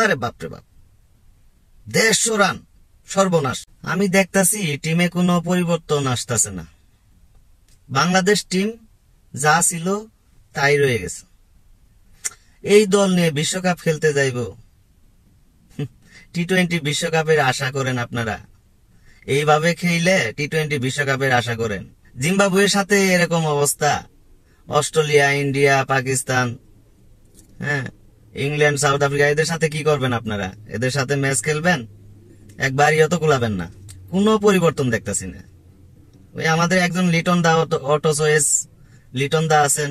আরে বাপরে বাপ, 150 রান, সর্বনাশ। আমি দেখতাছি টিমে কোনো পরিবর্তন আসতেছে না। বাংলাদেশ টিম যা ছিল তাই রয়ে গেছে। এই দল নিয়ে বিশ্বকাপ খেলতে যাইব? টি-20 বিশ্বকাপের আশা করেন আপনারা? এইভাবে খেলে টি-20 বিশ্বকাপের আশা করেন? জিম্বাবুয়ের সাথে এরকম অবস্থা, অস্ট্রেলিয়া, ইন্ডিয়া, পাকিস্তান, হ্যাঁ, ইংল্যান্ড, সাউথ আফ্রিকা, এদের সাথে কি করবেন আপনারা? এদের সাথে ম্যাচ খেলবেন? একবারই তো কুলাবেন না। কোনো পরিবর্তন দেখতেছি না। ওই আমাদের একজন লিটন দা, অটো চয়েস লিটন দা আছেন,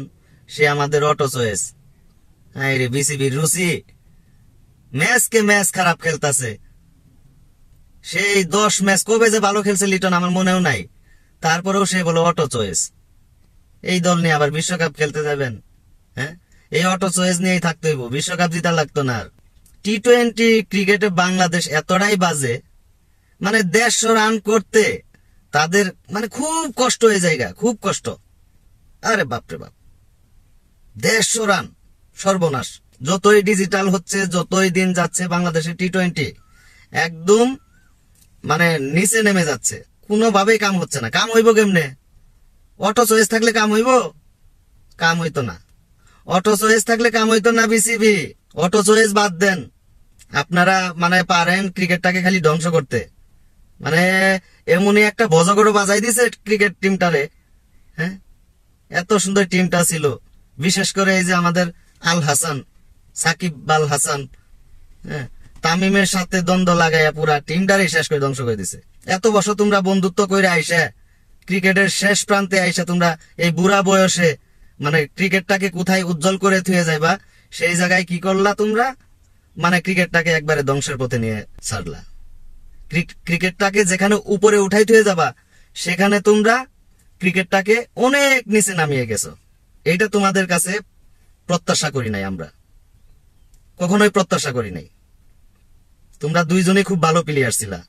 সে আমাদের অটো চয়েস। হ্যাঁ রে, বিসিবির রুচি, ম্যাচকে ম্যাচ খারাপ খেলতেছে। সেই 10 ম্যাচ কবে যে ভালো খেলছে লিটন আমার মনেও নাই, তারপরেও সে বলো অটো চয়েস। এই দল নিয়ে আবার বিশ্বকাপ খেলতে যাবেন? হ্যাঁ, এই অটো চয়েস নিয়েই থাকতে হইব, বিশ্বকাপ জিতা লাগতো না। আর টি-20 ক্রিকেটে বাংলাদেশ এতটাই বাজে, মানে 150 রান করতে তাদের মানে খুব কষ্ট হয়ে যায়, খুব কষ্ট। আরে বাপরে বাপ, 150 রান, সর্বনাশ। যতই ডিজিটাল হচ্ছে, যতই দিন যাচ্ছে, বাংলাদেশের টি-20 একদম মানে নিচে নেমে যাচ্ছে। কোনোভাবেই কাম হচ্ছে না। কাম হইব কেমনে? অটো চয়েস থাকলে কাম হইব? কাম হইতো না। অটো চয়েস থাকলে কাম হইতো না। বিসিবি অটো চয়েস বাদ দেন, আপনারা মানে পারেন ক্রিকেটটাকে খালি ধ্বংস করতে। মানে এমনই একটা বজগড় বাজাই দিছে ক্রিকেট টিমটারে। হ্যাঁ, এত সুন্দর টিমটা ছিল, বিশেষ করে এই যে আমাদের আল হাসান, সাকিব আল হাসান, হ্যাঁ, তামিমের সাথে দ্বন্দ্ব লাগাইয়া পুরা টিমটারে শেষ করে ধ্বংস করে দিছে। এত বছর তোমরা বন্ধুত্ব করে আইসা, ক্রিকেটের শেষ প্রান্তে আইসা তোমরা এই বুড়া বয়সে মানে ক্রিকেটটাকে কোথায় উজ্জ্বল করে থুয়ে যাইবা, সেই জায়গায় কি করলা তোমরা? মানে ক্রিকেটটাকে একবারে ধ্বংসের পথে নিয়ে ছাড়লা। ক্রিকেটটাকে যেখানে উপরে উঠাই থুয়ে যাবা, সেখানে তোমরা ক্রিকেটটাকে অনেক নিচে নামিয়ে গেছো। এইটা তোমাদের কাছে প্রত্যাশা করি নাই, আমরা কখনোই প্রত্যাশা করি নাই। তোমরা দুইজনেই খুব ভালো প্লেয়ার ছিলা,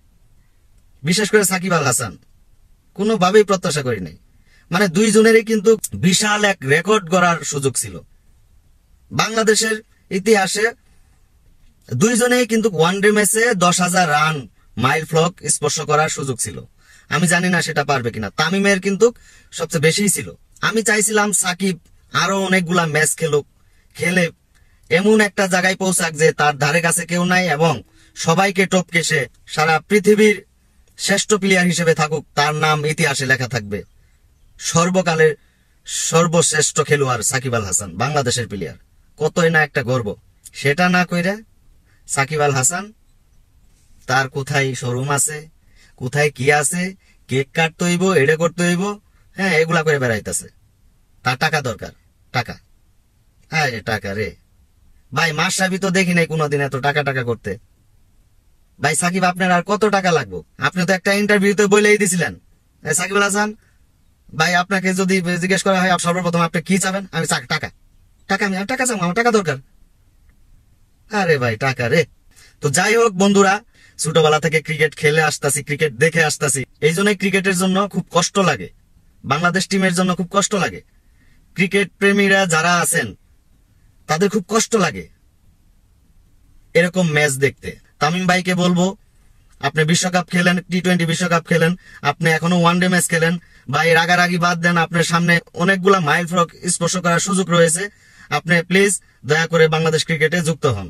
বিশেষ করে সাকিব আল হাসান, কোনোভাবেই প্রত্যাশা করি নাই। মানে দুইজনেরই কিন্তু বিশাল এক রেকর্ড গড়ার সুযোগ ছিল বাংলাদেশের ইতিহাসে। দুইজনেই কিন্তু ওয়ানডে ম্যাচে 10,000 রান মাইল ফলক স্পর্শ করার সুযোগ ছিল। আমি জানি না সেটা পারবে কিনা। তামিমের কিন্তু সবচেয়ে বেশি ছিল। আমি চাইছিলাম সাকিব আরো অনেকগুলা ম্যাচ খেলে এমন একটা জায়গায় পৌঁছাক যে তার ধারে কাছে কেউ নাই এবং সবাইকে টপকে সে সারা পৃথিবীর শ্রেষ্ঠ প্লেয়ার হিসেবে থাকুক, তার নাম ইতিহাসে লেখা থাকবে। সর্বকালের সর্বশ্রেষ্ঠ খেলোয়াড় সাকিব আল হাসান, বাংলাদেশের প্লেয়ার, কতই না একটা গর্ব। সেটা না কইরা সাকিব আল হাসান তার কোথায় শোরুম আছে, কোথায় কি আছে, কেক কাটতে হইব, এডে করতে হইব, হ্যাঁ, এগুলা করে বেড়াইতেছে। তার টাকা দরকার, টাকা। হ্যাঁ রে টাকা রে ভাই, মাশরাফি তো দেখি নাই কোনোদিন এত টাকা টাকা করতে। ভাই সাকিব, আপনার আর কত টাকা লাগবে? আপনি তো একটা ইন্টারভিউতে বলেই দিছিলেন, সাকিব আল হাসান ভাই, আপনাকে যদি জিজ্ঞেস করা হয় সর্বপ্রথম আপনি কি চাবেন? আমি টাকা। টাকা, আমি টাকা চাবো, আমার টাকা দরকার। আরে ভাই টাকা রে। তো যাই হোক বন্ধুরা, ছোটবেলা থেকে ক্রিকেট খেলে আসতাছি, ক্রিকেট দেখে আসতাছি, এই জন্য ক্রিকেটের জন্য খুব কষ্ট লাগে, বাংলাদেশ টিমের জন্য খুব কষ্ট লাগে। ক্রিকেট প্রেমীরা যারা আছেন তাদের খুব কষ্ট লাগে এরকম ম্যাচ দেখতে। তামিম ভাইকে বলবো, আপনি বিশ্বকাপ খেলেন, টি-20 বিশ্বকাপ খেলেন, আপনি এখনো ওয়ানডে ম্যাচ খেলেন, ভাই রাগারাগি বাদ দেন। আপনার সামনে অনেকগুলা মাইল ফলক স্পর্শ করার সুযোগ রয়েছে। আপনি প্লিজ দয়া করে বাংলাদেশ ক্রিকেটে যুক্ত হন।